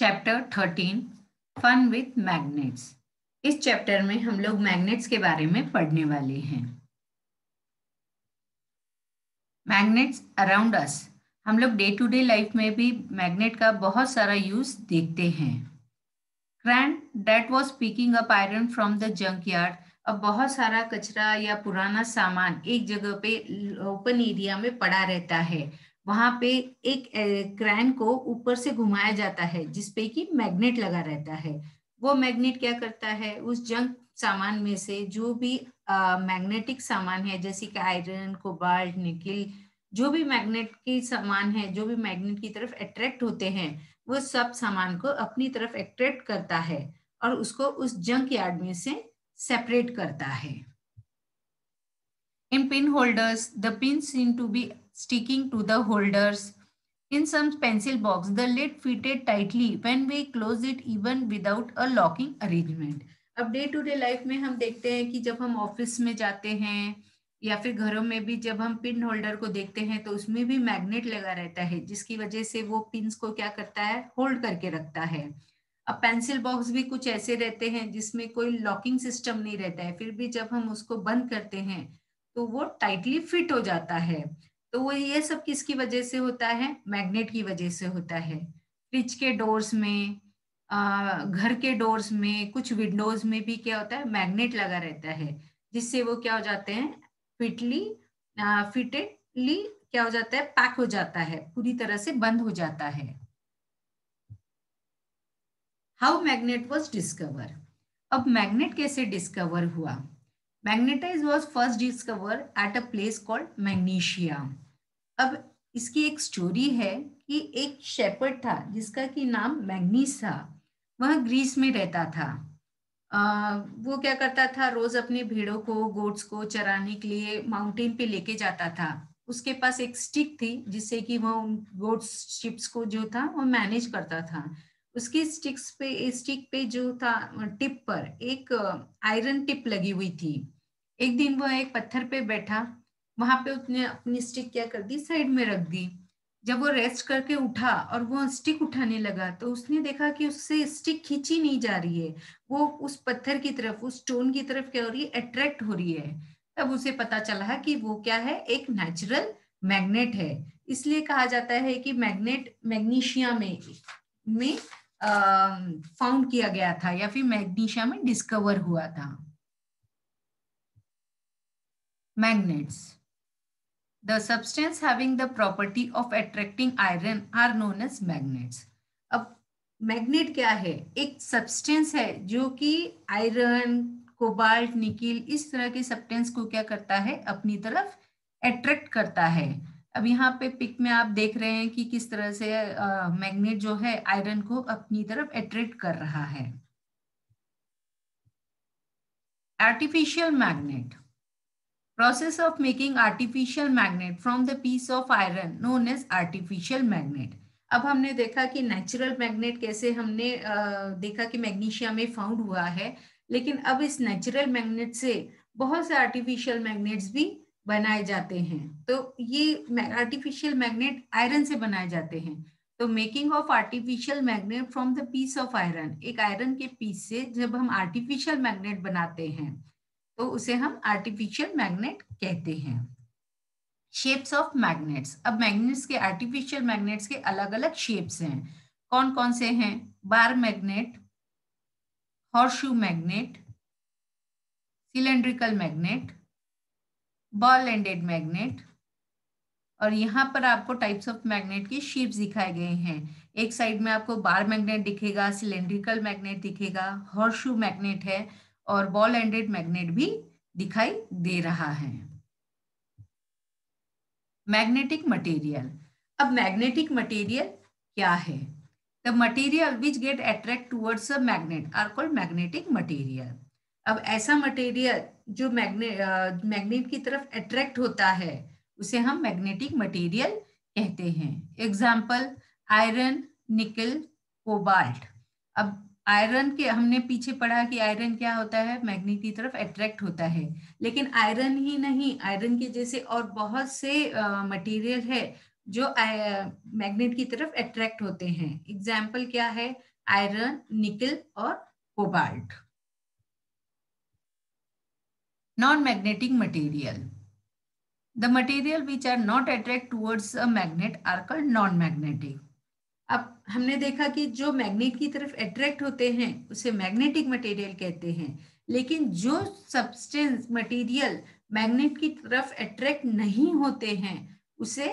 Chapter 13 fun with magnets. इस chapter में हम लोग मैग्नेट्स के बारे में पढ़ने वाले हैं। मैग्नेट्स अराउंड अस, हम लोग डे टू डे लाइफ में भी मैग्नेट का बहुत सारा यूज देखते हैं। Grand dad was picking up iron from the junk yard. अब बहुत सारा कचरा या पुराना सामान एक जगह पे ओपन एरिया में पड़ा रहता है। वहां पे एक क्रैन को ऊपर से घुमाया जाता है जिसपे कि मैग्नेट लगा रहता है। वो मैग्नेट क्या करता है, उस जंक सामान में से जो भी मैग्नेटिक सामान है जैसे कि आयरन, कोबाल्ट, निकिल, जो भी मैग्नेट की सामान है, जो भी मैग्नेट की तरफ अट्रैक्ट होते हैं, वो सब सामान को अपनी तरफ अट्रैक्ट करता है और उसको उस जंक यार्ड में से सेपरेट करता है। In pin holders, the pins seem to be sticking to the holders. In some pencil box, the lid fitted tightly when we close it even without a locking arrangement. अब day to day life में हम देखते हैं कि जब हम office में जाते हैं या फिर घरों में भी जब हम पिन होल्डर को देखते हैं तो उसमें भी मैग्नेट लगा रहता है जिसकी वजह से वो पिन्स को क्या करता है, होल्ड करके रखता है। अब पेंसिल बॉक्स भी कुछ ऐसे रहते हैं जिसमें कोई लॉकिंग सिस्टम नहीं रहता है, फिर भी जब हम उसको बंद करते हैं तो वो टाइटली फिट हो जाता है। तो वो ये सब किसकी वजह से होता है, मैग्नेट की वजह से होता है। फ्रिज के डोर्स में, घर के डोर्स में, कुछ विंडोज में भी क्या होता है, मैग्नेट लगा रहता है जिससे वो क्या हो जाते हैं, फिटेडली क्या हो जाता है, पैक हो जाता है, पूरी तरह से बंद हो जाता है। हाउ मैग्नेट वॉज डिस्कवर, अब मैग्नेट कैसे डिस्कवर हुआ। Magnetize was first discover at a place called Magnesia. अब इसकी एक स्टोरी है कि एक शेपर्ड था जिसका कि नाम मैग्नीस था। वह ग्रीस में रहता था। वो क्या करता था, रोज अपने भेड़ों को, गोट्स को चराने के लिए माउंटेन पे लेके जाता था। उसके पास एक स्टिक थी जिससे कि वो गोट्स शिप्स को जो था वो मैनेज करता था। उसकी स्टिक पे जो था, टिप पर एक आयरन टिप लगी हुई थी। एक दिन वह एक पत्थर पे बैठा, वहां पे उसने अपनी स्टिक क्या कर दी, साइड में रख दी। जब वो रेस्ट करके उठा और वो स्टिक उठाने लगा तो उसने देखा कि उससे स्टिक खींची नहीं जा रही है, वो उस पत्थर की तरफ, उस स्टोन की तरफ क्या हो रही है, अट्रैक्ट हो रही है। तब उसे पता चला कि वो क्या है, एक नेचुरल मैग्नेट है। इसलिए कहा जाता है कि मैग्नेट मैग्नीशिया में फाउंड किया गया था या फिर मैग्नीशिया में डिस्कवर हुआ था। Magnets, the substance having the property of attracting iron are known as magnets. अब मैग्नेट क्या है, एक सब्सटेंस है जो कि आयरन, कोबाल्ट, निकिल, इस तरह के सब्सटेंस को क्या करता है, अपनी तरफ अट्रैक्ट करता है। अब यहाँ पे पिक में आप देख रहे हैं कि किस तरह से मैग्नेट जो है आयरन को अपनी तरफ अट्रैक्ट कर रहा है। Artificial magnet, process of making artificial magnet from the piece of iron known as artificial magnet. अब हमने देखा कि नेचुरल मैग्नेट कैसे हमने देखा कि मैग्नीशिया में फाउंड हुआ है, लेकिन अब इस नेचुरल मैग्नेट से बहुत से आर्टिफिशियल मैग्नेट्स भी बनाए जाते हैं। तो ये आर्टिफिशियल मैग्नेट आयरन से बनाए जाते हैं। तो making of artificial magnet from the piece of iron, एक आयरन के पीस से जब हम आर्टिफिशियल मैग्नेट बनाते हैं तो उसे हम आर्टिफिशियल मैग्नेट कहते हैं। शेप्स ऑफ मैग्नेट्स, अब मैग्नेट्स के, आर्टिफिशियल मैग्नेट्स के अलग अलग शेप्स हैं। कौन कौन से हैं, bar magnet, horseshoe magnet, cylindrical magnet, ball ended magnet. और यहाँ पर आपको टाइप्स ऑफ मैग्नेट के शेप्स दिखाए गए हैं। एक साइड में आपको बार मैग्नेट दिखेगा, सिलेंड्रिकल मैग्नेट दिखेगा, हॉर्सशू मैग्नेट है और बॉल एंडेड मैग्नेट भी दिखाई दे रहा है। मैग्नेटिक मटेरियल, अब मैग्नेटिक मटेरियल क्या है, the material which get attract towards a magnet are called magnetic material. अब ऐसा मटेरियल जो मैग्नेट की तरफ अट्रैक्ट होता है उसे हम मैग्नेटिक मटेरियल कहते हैं। एग्जाम्पल, आयरन, निकल, कोबाल्ट। अब आयरन के हमने पीछे पढ़ा कि आयरन क्या होता है, मैग्नेट की तरफ अट्रैक्ट होता है, लेकिन आयरन ही नहीं, आयरन के जैसे और बहुत से मटेरियल है जो मैग्नेट की तरफ अट्रैक्ट होते हैं। एग्जाम्पल क्या है, आयरन, निकल और cobalt. Non-magnetic material. The material which are not attract towards a magnet are called non-magnetic. अब हमने देखा कि जो मैग्नेट की तरफ अट्रैक्ट होते हैं उसे मैग्नेटिक मटेरियल कहते हैं, लेकिन जो सब्सटेंस मटेरियल मैग्नेट की तरफ अट्रैक्ट नहीं होते हैं उसे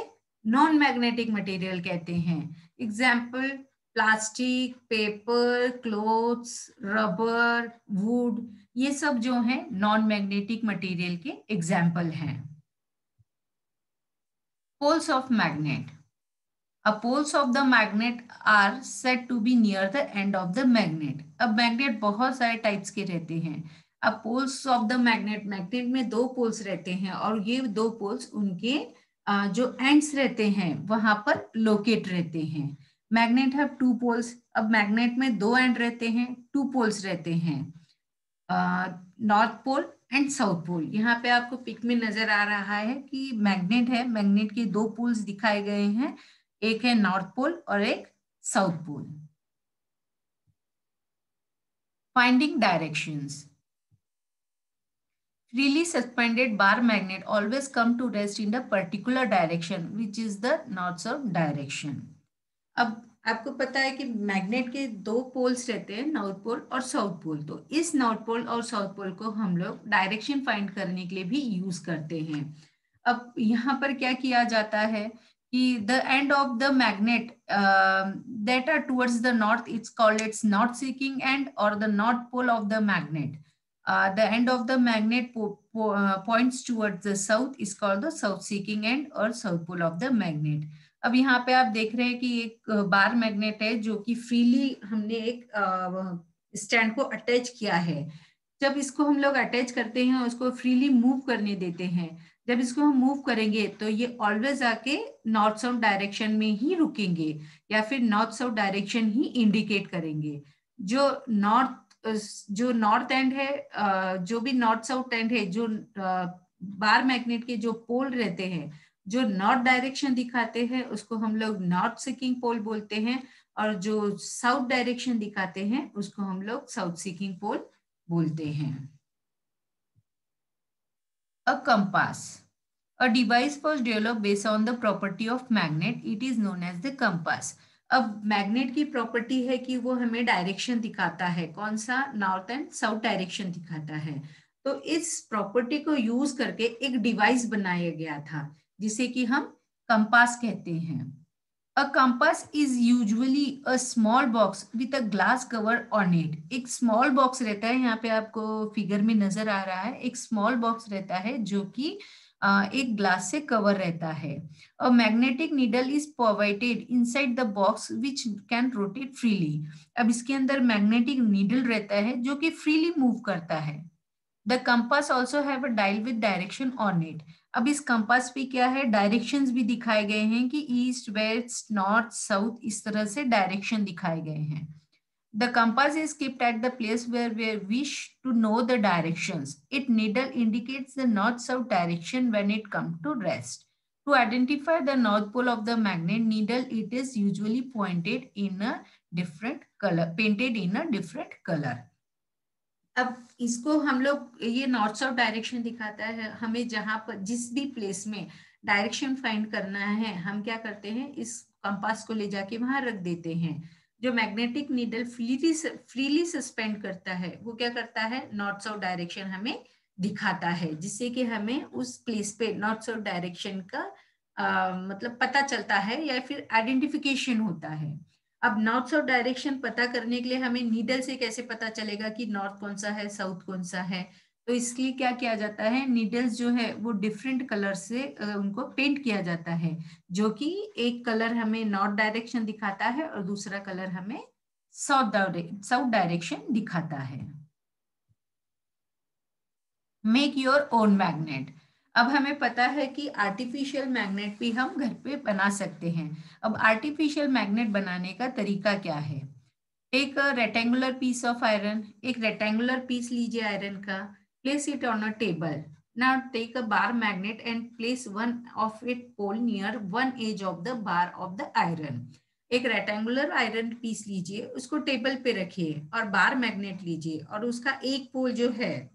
नॉन मैग्नेटिक मटेरियल कहते हैं। Example plastic, paper, clothes, rubber, wood, ये सब जो हैं नॉन मैग्नेटिक मटेरियल के एग्जाम्पल हैं। Poles of magnet. Poles of the magnet are said to be near the end of the magnet. अब मैग्नेट बहुत सारे टाइप्स के रहते हैं। अब poles of the magnet, magnet में दो पोल्स रहते हैं और ये दो पोल्स उनके जो एंड्स रहते हैं वहां पर लोकेट रहते हैं। Magnet have two poles. अब मैग्नेट में दो एंड रहते हैं, टू पोल्स रहते हैं, north pole and south pole. यहाँ पे आपको पिक में नजर आ रहा है कि मैग्नेट है, मैग्नेट के दो पोल्स दिखाए गए हैं, एक है नॉर्थ पोल और एक south pole. Finding directions. Freely suspended bar magnet always come to rest in the particular direction which is the north-south direction. अब आपको पता है कि मैग्नेट के दो पोल्स रहते हैं, नॉर्थ पोल और साउथ पोल। तो इस नॉर्थ पोल और साउथ पोल को हम लोग डायरेक्शन फाइंड करने के लिए भी यूज करते हैं। अब यहाँ पर क्या किया जाता है कि the end of the magnet that are towards the north, it's called its north seeking end or the north pole of the magnet. The end of the magnet points towards the south is called the south seeking end or south pole of the magnet. अब यहाँ पे आप देख रहे हैं कि एक bar magnet है जो कि फ्रीली हमने एक स्टैंड को अटैच किया है। जब इसको हम लोग अटैच करते हैं उसको फ्रीली मूव करने देते हैं, जब इसको हम मूव करेंगे तो ये ऑलवेज आके नॉर्थ साउथ डायरेक्शन में ही रुकेंगे या फिर नॉर्थ साउथ डायरेक्शन ही इंडिकेट करेंगे। जो नॉर्थ एंड है, जो भी नॉर्थ साउथ एंड है, जो बार मैग्नेट के जो पोल रहते हैं जो नॉर्थ डायरेक्शन दिखाते हैं उसको हम लोग नॉर्थ सीकिंग पोल बोलते हैं, और जो साउथ डायरेक्शन दिखाते हैं उसको हम लोग साउथ सीकिंग पोल बोलते हैं। A compass. A device was developed based on the property of magnet. It is known as the compass. अब मैग्नेट की प्रॉपर्टी है कि वो हमें डायरेक्शन दिखाता है, कौन सा, नॉर्थ एंड साउथ डायरेक्शन दिखाता है। तो इस प्रॉपर्टी को यूज करके एक डिवाइस बनाया गया था जिसे कि हम कंपास कहते हैं। A compass is usually a small box with a glass cover on it. एक small box रहता है, यहाँ पे आपको फिगर में नजर आ रहा है, एक small box रहता है जो कि एक ग्लास से कवर रहता है। A magnetic needle is provided inside the box which can rotate freely. अब इसके अंदर मैग्नेटिक नीडल रहता है जो कि फ्रीली मूव करता है। The compass also have a dial with direction on it. अब इस कंपास पे क्या है, डायरेक्शंस भी दिखाए गए हैं कि ईस्ट, वेस्ट, नॉर्थ, साउथ, इस तरह से डायरेक्शन दिखाए गए हैं। The compass is kept at the place where we wish to know the directions. Its needle indicates the north-south direction when it comes to rest. To identify the north pole of the magnet needle, it is usually pointed in a different color, painted in a different color. अब इसको हम लोग, ये north south direction दिखाता है हमें, जहां पर जिस भी प्लेस में डायरेक्शन फाइंड करना है हम क्या करते हैं, इस कंपास को ले जाके वहां रख देते हैं। जो मैग्नेटिक नीडल फ्रीली सस्पेंड करता है वो क्या करता है, नॉर्थ साउथ डायरेक्शन हमें दिखाता है, जिससे कि हमें उस प्लेस पे नॉर्थ साउथ डायरेक्शन का मतलब पता चलता है या फिर आइडेंटिफिकेशन होता है। अब नॉर्थ साउथ डायरेक्शन पता करने के लिए हमें नीडल से कैसे पता चलेगा कि नॉर्थ कौन सा है, साउथ कौन सा है, तो इसलिए क्या किया जाता है, नीडल्स जो है वो डिफरेंट कलर से उनको पेंट किया जाता है, जो कि एक कलर हमें नॉर्थ डायरेक्शन दिखाता है और दूसरा कलर हमें साउथ डायरेक्शन दिखाता है। Make your own magnet. अब हमें पता है कि आर्टिफिशियल मैग्नेट भी हम घर पे बना सकते हैं। अब आर्टिफिशियल मैग्नेट बनाने का तरीका क्या है, take a rectangular piece of iron, एक रेक्टेंगुलर पीस लीजिए आयरन का, place it on a table. Now take a bar magnet and place one of it pole near one edge of the bar of the iron. एक rectangular iron piece लीजिए, उसको table पे रखिए और bar magnet लीजिए और उसका एक पोल जो है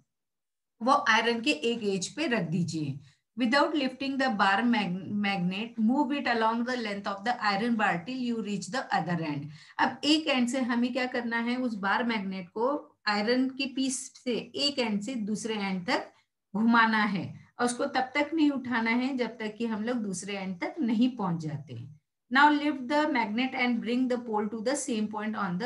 वो आयरन के एक एज पे रख दीजिए। Without lifting the bar magnet move it along the length of the iron bar till you reach the other and. अब एक एंड से हमें क्या करना है, उस बार मैग्नेट को आयरन के पीस से एक एंड से दूसरे एंड तक घुमाना है और उसको तब तक नहीं उठाना है जब तक कि हम लोग दूसरे एंड तक नहीं पहुंच जाते। Now lift the magnet and bring the pole to the same point on the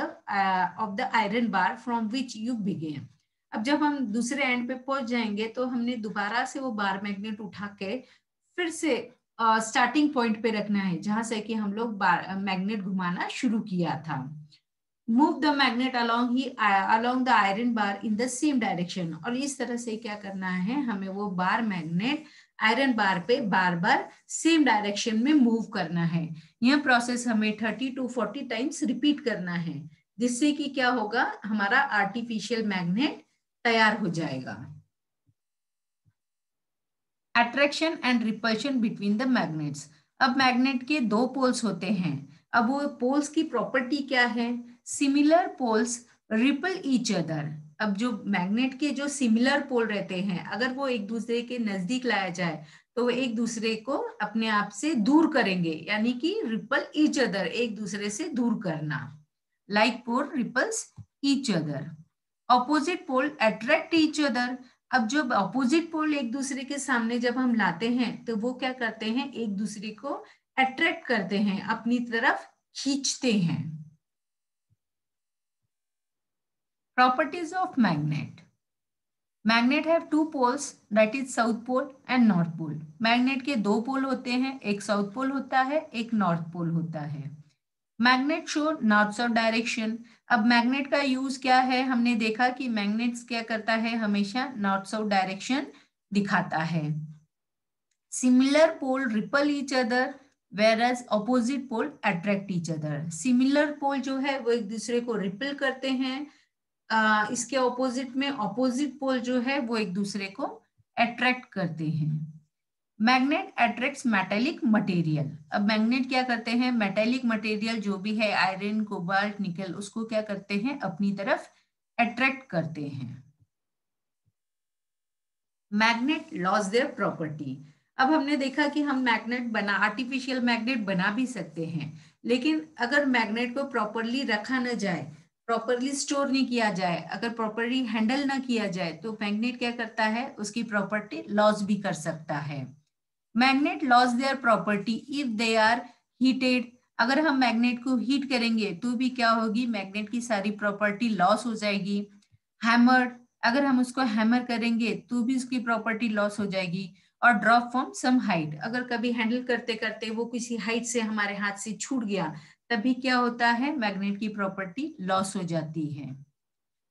of the iron bar from which you begin. अब जब हम दूसरे एंड पे पहुंच जाएंगे तो हमने दोबारा से वो बार मैग्नेट उठा के फिर से स्टार्टिंग पॉइंट पे रखना है जहां से कि हम लोग मैग्नेट घुमाना शुरू किया था। Move the magnet along the iron bar in the same direction. और इस तरह से क्या करना है, हमें वो बार मैग्नेट आयरन बार पे बार बार सेम डायरेक्शन में मूव करना है। यह प्रोसेस हमें 30 to 40 टाइम्स रिपीट करना है, जिससे कि क्या होगा, हमारा आर्टिफिशियल मैग्नेट तैयार हो जाएगा। Attraction and repulsion between the magnets. अब मैग्नेट के दो पोल्स होते हैं। अब वो पोल्स की प्रॉपर्टी क्या है, similar poles repel each other. अब जो मैग्नेट के जो सिमिलर पोल रहते हैं, अगर वो एक दूसरे के नजदीक लाया जाए तो वो एक दूसरे को अपने आप से दूर करेंगे, यानी कि रिपल ईच अदर, एक दूसरे से दूर करना। Like pole repels each other. Opposite pole attract each other. अब जब ऑपोजिट पोल एक दूसरे के सामने जब हम लाते हैं तो वो क्या करते हैं, एक दूसरे को अट्रैक्ट करते हैं, अपनी तरफ खींचते हैं। Properties of magnet. Magnet have two poles, that is south pole and north pole. Magnet के दो पोल होते हैं, एक साउथ पोल होता है, एक नॉर्थ पोल होता है। Magnet show north south direction. अब मैग्नेट का यूज क्या है, हमने देखा कि मैग्नेट्स क्या करता है, हमेशा नॉर्थ साउथ डायरेक्शन दिखाता है। Similar pole repel each other whereas opposite pole attract each other। Similar pole जो है वो एक दूसरे को रिपल करते हैं, इसके ऑपोजिट में ऑपोजिट पोल जो है वो एक दूसरे को अट्रैक्ट करते हैं। Magnet attracts metallic material. अब मैग्नेट क्या करते हैं, मेटेलिक मटेरियल जो भी है आयरन कोबाल्ट निकल, उसको क्या करते हैं, अपनी तरफ अट्रैक्ट करते हैं। Magnet loss their property. अब हमने देखा कि हम मैग्नेट बना, आर्टिफिशियल मैग्नेट बना भी सकते हैं, लेकिन अगर मैग्नेट को प्रॉपरली रखा न जाए, प्रॉपरली स्टोर नहीं किया जाए, अगर प्रॉपरली हैंडल ना किया जाए तो मैग्नेट क्या करता है, उसकी प्रॉपर्टी लॉस भी कर सकता है। Magnet loss their property if they are heated. अगर हम मैग्नेट को हीट करेंगे तो भी क्या होगी, मैग्नेट की सारी प्रॉपर्टी लॉस हो जाएगी। हैमर्ड, अगर हम उसको हैमर करेंगे तो भी उसकी प्रॉपर्टी लॉस हो जाएगी। और ड्रॉप फ्रॉम सम हाइट, अगर कभी हैंडल करते करते वो किसी हाइट से हमारे हाथ से छूट गया, तभी क्या होता है, मैग्नेट की प्रॉपर्टी लॉस हो जाती है।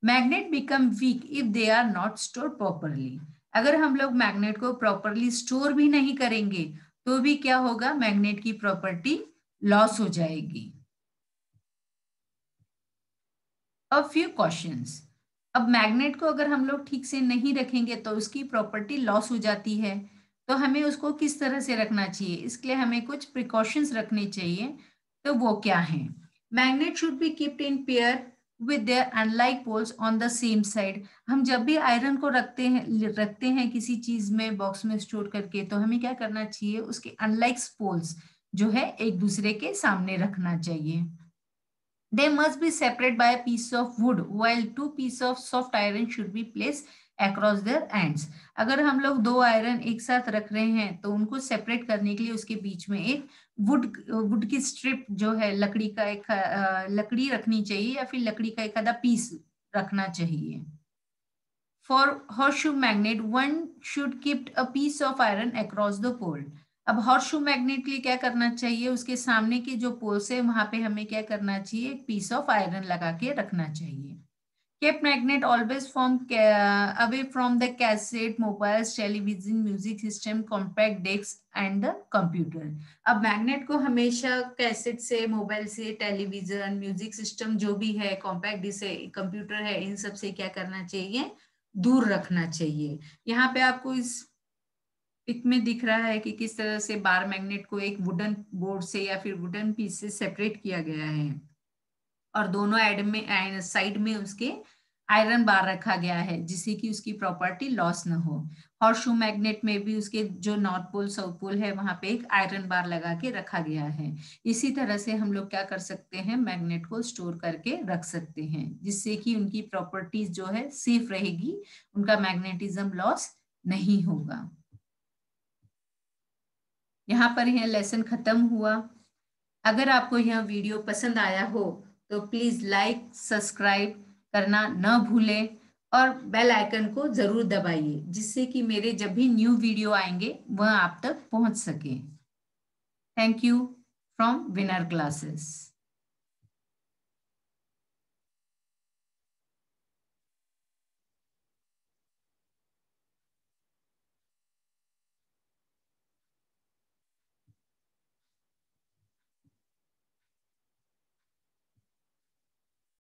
Magnet become weak if they are not stored properly. अगर हम लोग मैग्नेट को प्रॉपरली स्टोर भी नहीं करेंगे तो भी क्या होगा, मैग्नेट की प्रॉपर्टी लॉस हो जाएगी। A few questions. अब मैग्नेट को अगर हम लोग ठीक से नहीं रखेंगे तो उसकी प्रॉपर्टी लॉस हो जाती है, तो हमें उसको किस तरह से रखना चाहिए, इसके लिए हमें कुछ प्रिकॉशंस रखने चाहिए। तो वो क्या है, magnet should be keeped in pair with their unlike poles on the same side. हम जब भी आयरन को रखते हैं किसी चीज में, बॉक्स में स्टोर करके, तो हमें क्या करना चाहिए, उसके अनलाइक पोल्स जो है एक दूसरे के सामने रखना चाहिए। They must be separate by a piece of wood, while two pieces of soft iron should be placed across their ends। अगर हम लोग दो आयरन एक साथ रख रहे हैं तो उनको सेपरेट करने के लिए उसके बीच में एक वुड की स्ट्रिप जो है, लकड़ी का एक लकड़ी रखनी चाहिए, या फिर लकड़ी का एक आधा पीस रखना चाहिए। For horseshoe magnet, one should keep a piece of iron across the pole। अब हॉर्सशू मैग्नेट के लिए क्या करना चाहिए, उसके सामने के जो पोल्स है वहां पे हमें क्या करना चाहिए, एक पीस ऑफ आयरन लगा के रखना चाहिए। Keep magnet always from away from the cassette, mobiles, television, music system, compact disc and the computer. अब मैग्नेट को हमेशा कैसेट से, मोबाइल से, टेलीविजन, म्यूजिक सिस्टम जो भी है, कॉम्पैक्ट डिस्क है, कंप्यूटर है, इन सब से क्या करना चाहिए, दूर रखना चाहिए। यहाँ पे आपको इस पिक में दिख रहा है कि किस तरह से बार मैग्नेट को एक वुडन बोर्ड से या फिर वुडन पीस से सेपरेट किया गया है और दोनों एड में साइड में उसके आयरन बार रखा गया है जिससे कि उसकी प्रॉपर्टी लॉस न हो। हॉर्सशू मैग्नेट में भी उसके जो नॉर्थ पोल साउथ पोल है वहां पे एक आयरन बार लगा के रखा गया है। इसी तरह से हम लोग क्या कर सकते हैं, मैग्नेट को स्टोर करके रख सकते हैं जिससे कि उनकी प्रॉपर्टीज जो है सेफ रहेगी, उनका मैग्नेटिज्म लॉस नहीं होगा। यहाँ पर यह लेसन खत्म हुआ। अगर आपको यह वीडियो पसंद आया हो तो प्लीज लाइक सब्सक्राइब करना न भूलें और बेल आइकन को जरूर दबाइए जिससे कि मेरे जब भी न्यू वीडियो आएंगे वह आप तक पहुंच सके। Thank you from winner classes.